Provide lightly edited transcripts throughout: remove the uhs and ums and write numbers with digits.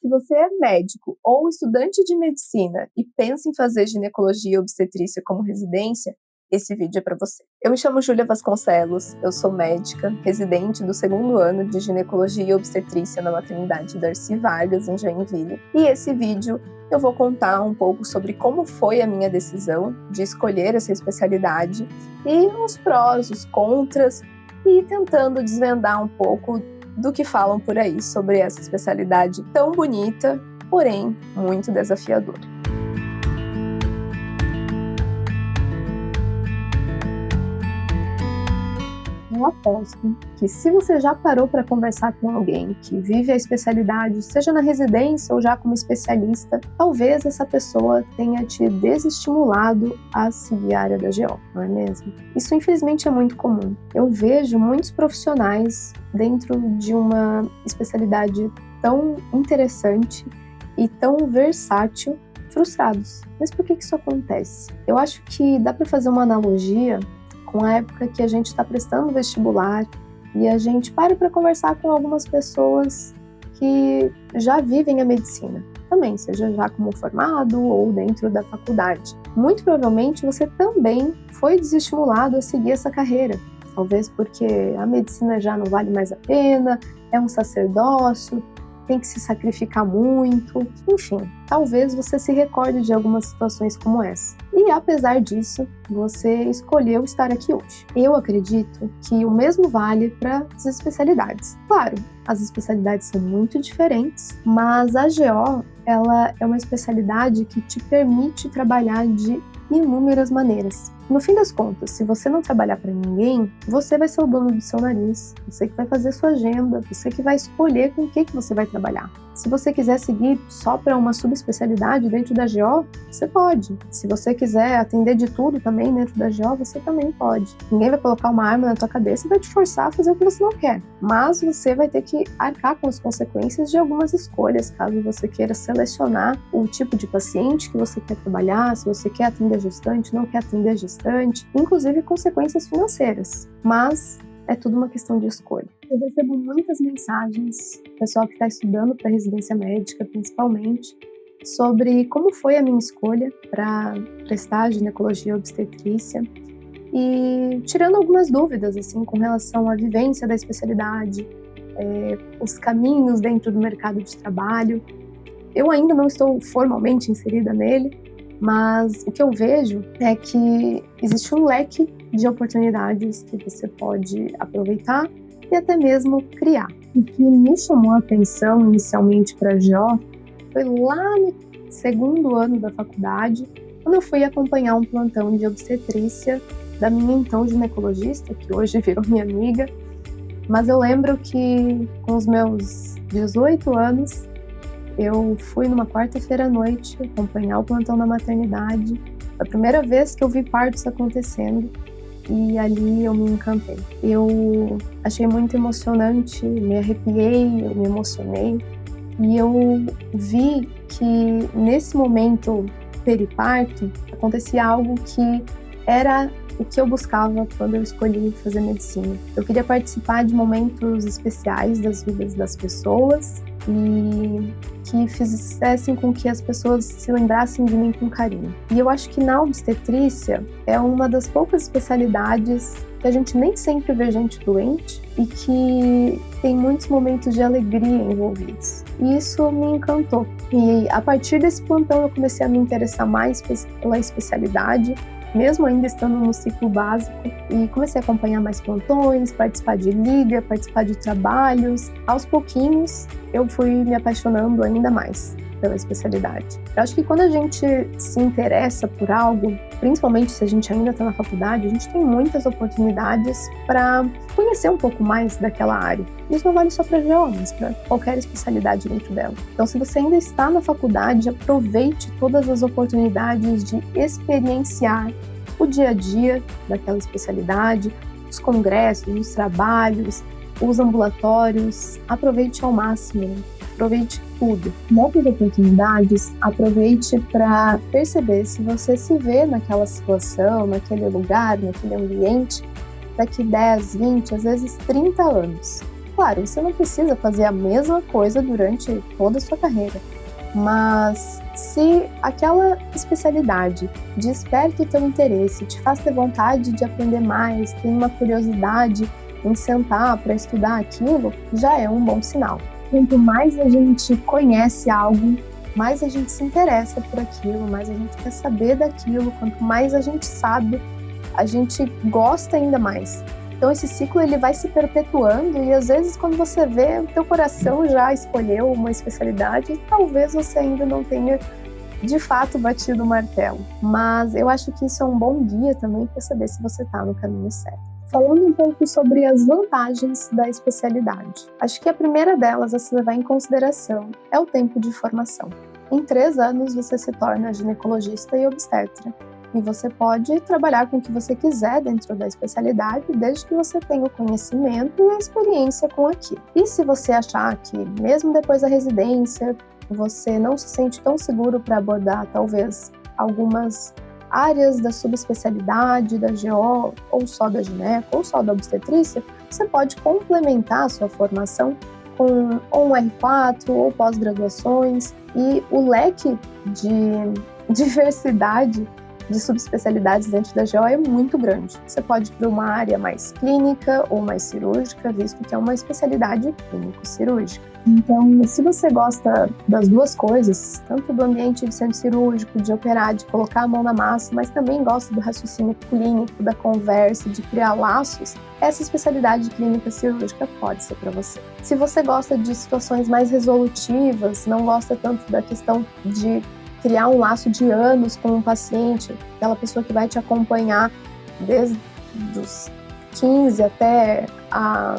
Se você é médico ou estudante de medicina e pensa em fazer ginecologia e obstetrícia como residência, esse vídeo é para você. Eu me chamo Júlia Vasconcelos, eu sou médica, residente do 2º ano de ginecologia e obstetrícia na maternidade Darcy Vargas, em Joinville. E esse vídeo eu vou contar um pouco sobre como foi a minha decisão de escolher essa especialidade e os prós, os contras, e tentando desvendar um pouco do que falam por aí sobre essa especialidade tão bonita, porém muito desafiadora. Eu aposto que se você já parou para conversar com alguém que vive a especialidade, seja na residência ou já como especialista, talvez essa pessoa tenha te desestimulado a seguir a área da GO, não é mesmo? Isso infelizmente é muito comum. Eu vejo muitos profissionais dentro de uma especialidade tão interessante e tão versátil frustrados. Mas por que isso acontece? Eu acho que dá para fazer uma analogia com a época que a gente está prestando vestibular e a gente para conversar com algumas pessoas que já vivem a medicina, também, seja já como formado ou dentro da faculdade. Muito provavelmente você também foi desestimulado a seguir essa carreira, talvez porque a medicina já não vale mais a pena, é um sacerdócio, tem que se sacrificar muito, enfim, talvez você se recorde de algumas situações como essa. E apesar disso, você escolheu estar aqui hoje. Eu acredito que o mesmo vale para as especialidades. Claro, as especialidades são muito diferentes, mas a GO, ela é uma especialidade que te permite trabalhar de inúmeras maneiras. No fim das contas, se você não trabalhar para ninguém, você vai ser o dono do seu nariz, você que vai fazer sua agenda, você que vai escolher com o que você vai trabalhar. Se você quiser seguir só para uma subespecialidade dentro da GO, você pode. Se você quiser atender de tudo também dentro da GO, você também pode. Ninguém vai colocar uma arma na tua cabeça e vai te forçar a fazer o que você não quer. Mas você vai ter que arcar com as consequências de algumas escolhas, caso você queira selecionar o tipo de paciente que você quer trabalhar, se você quer atender gestante, não quer atender gestante, inclusive consequências financeiras. Mas é tudo uma questão de escolha. Eu recebo muitas mensagens, pessoal que está estudando para residência médica, principalmente, sobre como foi a minha escolha para prestar ginecologia e obstetrícia e tirando algumas dúvidas assim com relação à vivência da especialidade, os caminhos dentro do mercado de trabalho. Eu ainda não estou formalmente inserida nele, mas o que eu vejo é que existe um leque de oportunidades que você pode aproveitar e até mesmo criar. O que me chamou a atenção inicialmente para a GO foi lá no 2º ano da faculdade, quando eu fui acompanhar um plantão de obstetrícia da minha então ginecologista, que hoje virou minha amiga. Mas eu lembro que com os meus 18 anos, eu fui numa quarta-feira à noite acompanhar o plantão da maternidade. Foi a primeira vez que eu vi partos acontecendo e ali eu me encantei. Eu achei muito emocionante, me arrepiei, eu me emocionei e eu vi que nesse momento periparto acontecia algo que era o que eu buscava quando eu escolhi fazer medicina. Eu queria participar de momentos especiais das vidas das pessoas e que fizessem com que as pessoas se lembrassem de mim com carinho. E eu acho que na obstetrícia é uma das poucas especialidades que a gente nem sempre vê gente doente e que tem muitos momentos de alegria envolvidos. E isso me encantou. E a partir desse plantão eu comecei a me interessar mais pela especialidade, mesmo ainda estando no ciclo básico, e comecei a acompanhar mais plantões, participar de liga, participar de trabalhos. Aos pouquinhos, eu fui me apaixonando ainda mais pela especialidade. Eu acho que quando a gente se interessa por algo, principalmente se a gente ainda está na faculdade, a gente tem muitas oportunidades para conhecer um pouco mais daquela área. Isso não vale só para GO, mas para qualquer especialidade dentro dela. Então, se você ainda está na faculdade, aproveite todas as oportunidades de experienciar o dia a dia daquela especialidade, os congressos, os trabalhos, os ambulatórios. Aproveite ao máximo. Aproveite tudo. Novas oportunidades, aproveite para perceber se você se vê naquela situação, naquele lugar, naquele ambiente, daqui 10, 20, às vezes 30 anos. Claro, você não precisa fazer a mesma coisa durante toda a sua carreira, mas se aquela especialidade desperta o teu interesse, te faz ter vontade de aprender mais, tem uma curiosidade em sentar para estudar aquilo, já é um bom sinal. Quanto mais a gente conhece algo, mais a gente se interessa por aquilo, mais a gente quer saber daquilo, quanto mais a gente sabe, a gente gosta ainda mais. Então esse ciclo ele vai se perpetuando e às vezes quando você vê, o teu coração já escolheu uma especialidade e talvez você ainda não tenha de fato batido o martelo. Mas eu acho que isso é um bom guia também para saber se você está no caminho certo. Falando um pouco sobre as vantagens da especialidade. Acho que a primeira delas a se levar em consideração é o tempo de formação. Em 3 anos você se torna ginecologista e obstetra. E você pode trabalhar com o que você quiser dentro da especialidade, desde que você tenha o conhecimento e a experiência com aquilo. E se você achar que, mesmo depois da residência, você não se sente tão seguro para abordar, talvez, algumas áreas da subespecialidade, da GO, ou só da gineco, ou só da obstetrícia, você pode complementar a sua formação com ou um R4 ou pós-graduações, e o leque de diversidade de subespecialidades dentro da GO é muito grande. Você pode ir para uma área mais clínica ou mais cirúrgica, visto que é uma especialidade clínico-cirúrgica. Então, se você gosta das duas coisas, tanto do ambiente de centro cirúrgico, de operar, de colocar a mão na massa, mas também gosta do raciocínio clínico, da conversa, de criar laços, essa especialidade de clínica cirúrgica pode ser para você. Se você gosta de situações mais resolutivas, não gosta tanto da questão de criar um laço de anos com um paciente, aquela pessoa que vai te acompanhar desde os 15 até a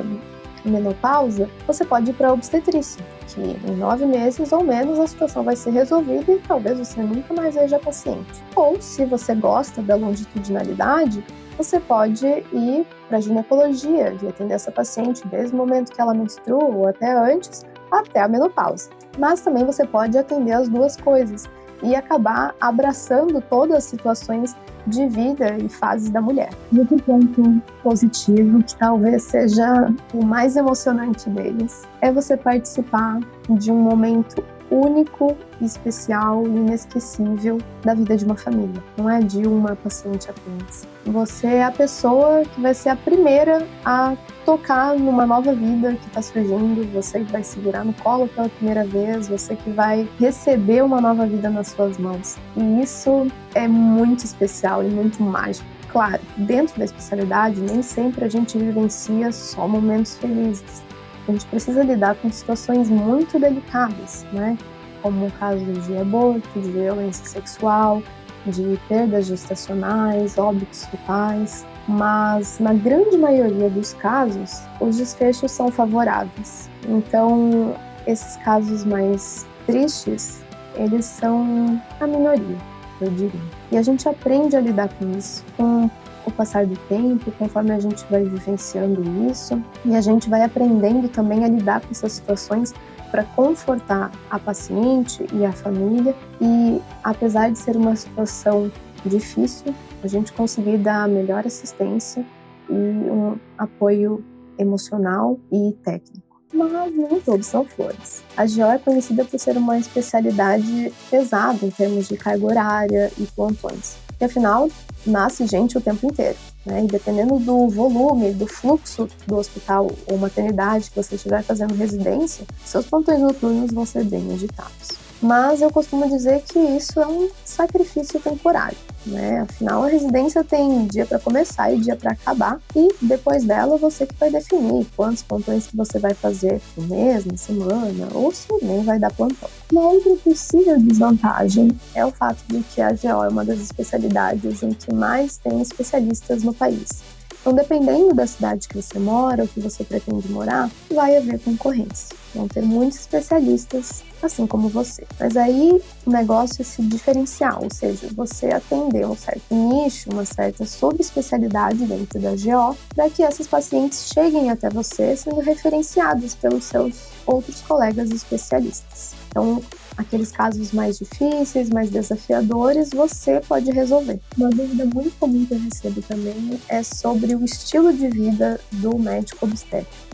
menopausa, você pode ir para a obstetrícia, que em 9 meses ou menos a situação vai ser resolvida e talvez você nunca mais veja a paciente. Ou, se você gosta da longitudinalidade, você pode ir para a ginecologia e atender essa paciente desde o momento que ela menstrua ou até antes, até a menopausa. Mas também você pode atender as duas coisas e acabar abraçando todas as situações de vida e fases da mulher. Outro ponto positivo, que talvez seja o mais emocionante deles, é você participar de um momento único, especial e inesquecível da vida de uma família. Não é de uma paciente apenas. Você é a pessoa que vai ser a primeira a tocar numa nova vida que está surgindo, você que vai segurar no colo pela primeira vez, você que vai receber uma nova vida nas suas mãos. E isso é muito especial e muito mágico. Claro, dentro da especialidade, nem sempre a gente vivencia só momentos felizes. A gente precisa lidar com situações muito delicadas, né? Como o caso de aborto, de violência sexual, de perdas gestacionais, óbitos fetais. Mas, na grande maioria dos casos, os desfechos são favoráveis. Então, esses casos mais tristes, eles são a minoria, eu diria. E a gente aprende a lidar com isso, com o passar do tempo, conforme a gente vai vivenciando isso, e a gente vai aprendendo também a lidar com essas situações para confortar a paciente e a família, e apesar de ser uma situação difícil, a gente conseguir dar a melhor assistência e um apoio emocional e técnico. Mas nem todos são flores. A GO é conhecida por ser uma especialidade pesada em termos de carga horária e plantões, porque afinal nasce gente o tempo inteiro, né? E dependendo do volume, do fluxo do hospital ou maternidade que você estiver fazendo residência, seus plantões noturnos vão ser bem agitados. Mas eu costumo dizer que isso é um sacrifício temporário, né? Afinal, a residência tem dia para começar e dia para acabar, e depois dela você que vai definir quantos plantões que você vai fazer por mês, na semana, ou se nem vai dar plantão. Uma outra possível desvantagem é o fato de que a GO é uma das especialidades em que mais tem especialistas no país. Então, dependendo da cidade que você mora ou que você pretende morar, vai haver concorrência. Vão ter muitos especialistas, assim como você. Mas aí o negócio é se diferenciar, ou seja, você atender um certo nicho, uma certa subespecialidade dentro da GO, para que essas pacientes cheguem até você sendo referenciadas pelos seus outros colegas especialistas. Então, aqueles casos mais difíceis, mais desafiadores, você pode resolver. Uma dúvida muito comum que eu recebo também é sobre o estilo de vida do médico obstetra.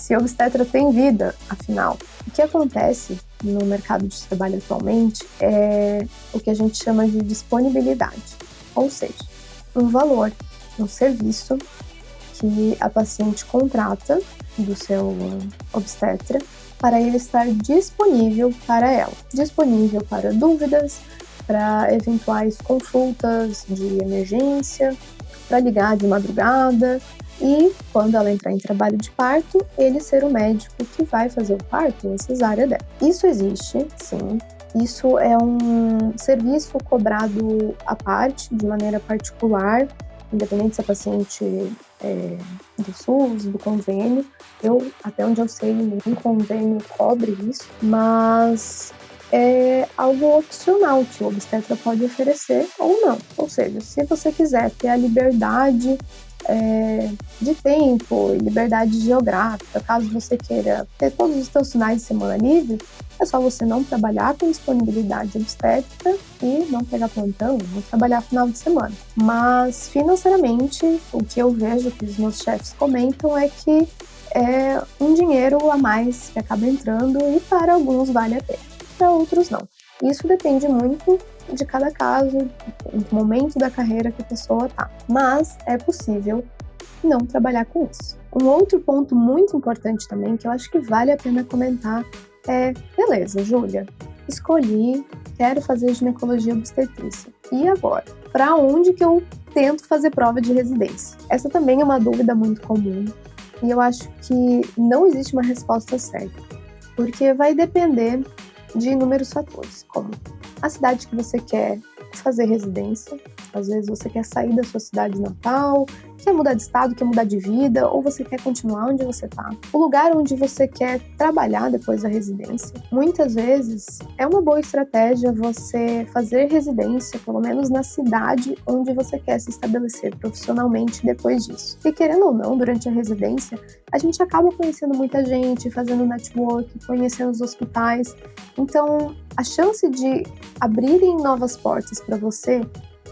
se obstetra tem vida, afinal. O que acontece no mercado de trabalho atualmente é o que a gente chama de disponibilidade, ou seja, um valor, um serviço que a paciente contrata do seu obstetra para ele estar disponível para ela, disponível para dúvidas, para eventuais consultas de emergência, para ligar de madrugada e, quando ela entrar em trabalho de parto, ele ser o médico que vai fazer o parto ou cesárea dela. Isso existe, sim. Isso é um serviço cobrado à parte, de maneira particular, independente se a paciente é do SUS, do convênio. Até onde eu sei, nenhum convênio cobre isso, mas é algo opcional que o obstetra pode oferecer ou não. Ou seja, se você quiser ter a liberdade de tempo e liberdade geográfica, caso você queira ter todos os seus finais de semana livre, é só você não trabalhar com disponibilidade obstétrica e não pegar plantão, não trabalhar final de semana. Mas, financeiramente, o que eu vejo que os meus chefes comentam é que é um dinheiro a mais que acaba entrando e para alguns vale a pena, para outros não. Isso depende muito de cada caso, do momento da carreira que a pessoa está. Mas é possível não trabalhar com isso. Um outro ponto muito importante também, que eu acho que vale a pena comentar, é: beleza, Júlia, escolhi, quero fazer ginecologia obstetrícia. E agora? Para onde que eu tento fazer prova de residência? Essa também é uma dúvida muito comum e eu acho que não existe uma resposta certa, porque vai depender de inúmeros fatores, como a cidade que você quer fazer residência. Às vezes você quer sair da sua cidade natal, quer mudar de estado, quer mudar de vida, ou você quer continuar onde você está. O lugar onde você quer trabalhar depois da residência. Muitas vezes é uma boa estratégia você fazer residência, pelo menos na cidade onde você quer se estabelecer profissionalmente depois disso. E querendo ou não, durante a residência, a gente acaba conhecendo muita gente, fazendo network, conhecendo os hospitais. Então, a chance de abrirem novas portas para você,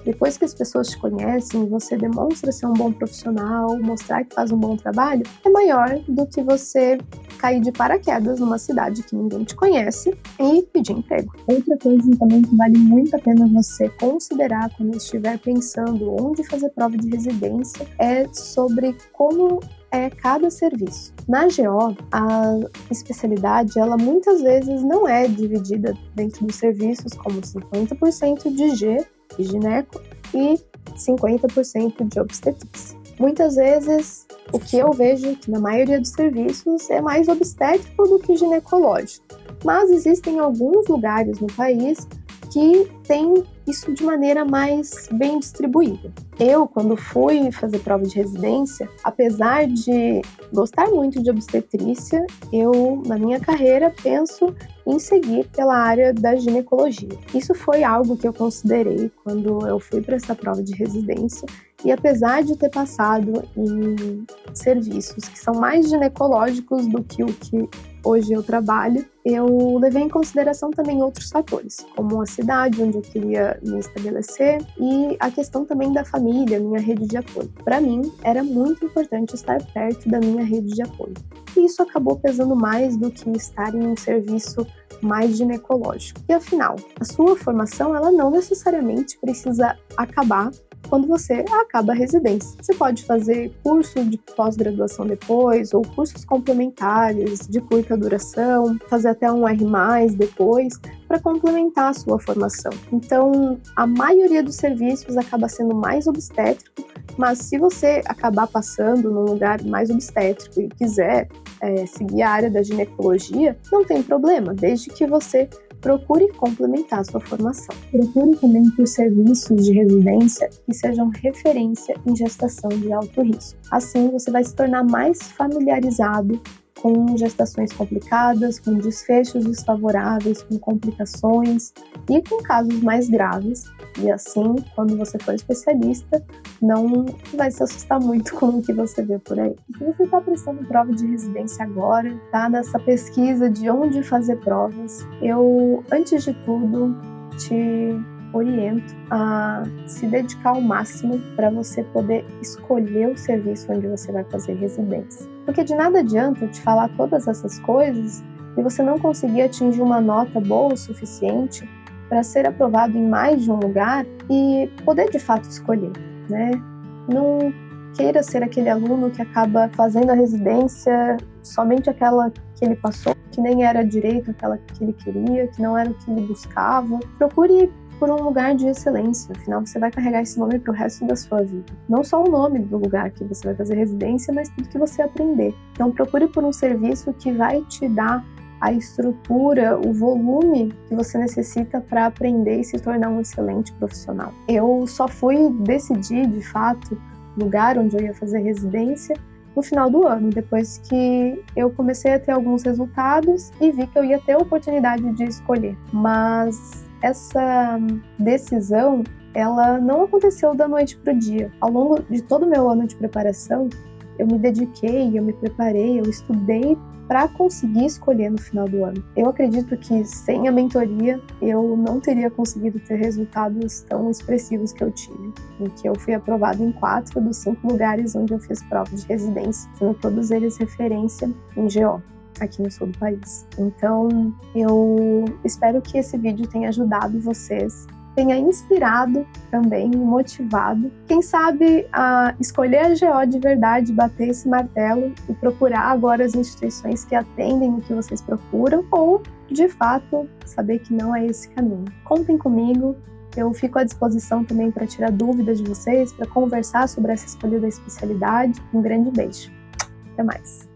depois que as pessoas te conhecem, você demonstra ser um bom profissional, mostrar que faz um bom trabalho, é maior do que você cair de paraquedas numa cidade que ninguém te conhece e pedir emprego. Outra coisa também que vale muito a pena você considerar quando estiver pensando onde fazer prova de residência é sobre como é cada serviço. Na GO, a especialidade, ela muitas vezes não é dividida dentro dos serviços como 50% de G, de gineco, e 50% de obstetrícia. Muitas vezes, o que eu vejo que na maioria dos serviços é mais obstétrico do que ginecológico, mas existem alguns lugares no país que tem isso de maneira mais bem distribuída. Eu, quando fui fazer prova de residência, apesar de gostar muito de obstetrícia, eu, na minha carreira, penso em seguir pela área da ginecologia. Isso foi algo que eu considerei quando eu fui para essa prova de residência, e apesar de ter passado em serviços que são mais ginecológicos do que o que hoje eu trabalho, eu levei em consideração também outros fatores, como a cidade onde eu queria me estabelecer e a questão também da família, minha rede de apoio. Para mim, era muito importante estar perto da minha rede de apoio. E isso acabou pesando mais do que estar em um serviço mais ginecológico. E afinal, a sua formação, ela não necessariamente precisa acabar quando você acaba a residência. Você pode fazer curso de pós-graduação depois, ou cursos complementares de curta duração, fazer até um R+, depois, para complementar a sua formação. Então, a maioria dos serviços acaba sendo mais obstétrico, mas se você acabar passando num lugar mais obstétrico e quiser seguir a área da ginecologia, não tem problema, desde que você procure complementar a sua formação. Procure também por serviços de residência que sejam referência em gestação de alto risco. Assim, você vai se tornar mais familiarizado com gestações complicadas, com desfechos desfavoráveis, com complicações e com casos mais graves. E assim, quando você for especialista, não vai se assustar muito com o que você vê por aí. Se você está prestando prova de residência agora, está nessa pesquisa de onde fazer provas, eu, antes de tudo, te oriento a se dedicar ao máximo para você poder escolher o serviço onde você vai fazer residência. Porque de nada adianta eu te falar todas essas coisas e você não conseguir atingir uma nota boa o suficiente para ser aprovado em mais de um lugar e poder de fato escolher, né? Não queira ser aquele aluno que acaba fazendo a residência somente aquela que ele passou, que nem era direito aquela que ele queria, que não era o que ele buscava. Procure por um lugar de excelência, afinal você vai carregar esse nome para o resto da sua vida. Não só o nome do lugar que você vai fazer residência, mas tudo que você aprender. Então procure por um serviço que vai te dar a estrutura, o volume que você necessita para aprender e se tornar um excelente profissional. Eu só fui decidir, de fato, o lugar onde eu ia fazer residência no final do ano, depois que eu comecei a ter alguns resultados e vi que eu ia ter a oportunidade de escolher. Mas essa decisão, ela não aconteceu da noite para o dia. Ao longo de todo o meu ano de preparação, eu me dediquei, eu me preparei, eu estudei para conseguir escolher no final do ano. Eu acredito que sem a mentoria eu não teria conseguido ter resultados tão expressivos que eu tive, em que eu fui aprovada em 4 dos 5 lugares onde eu fiz prova de residência, sendo todos eles referência em GO, aqui no sul do país. Então, eu espero que esse vídeo tenha ajudado vocês, tenha inspirado também, motivado, quem sabe a escolher a GO de verdade, bater esse martelo e procurar agora as instituições que atendem o que vocês procuram, ou, de fato, saber que não é esse caminho. Contem comigo, eu fico à disposição também para tirar dúvidas de vocês, para conversar sobre essa escolha da especialidade. Um grande beijo. Até mais.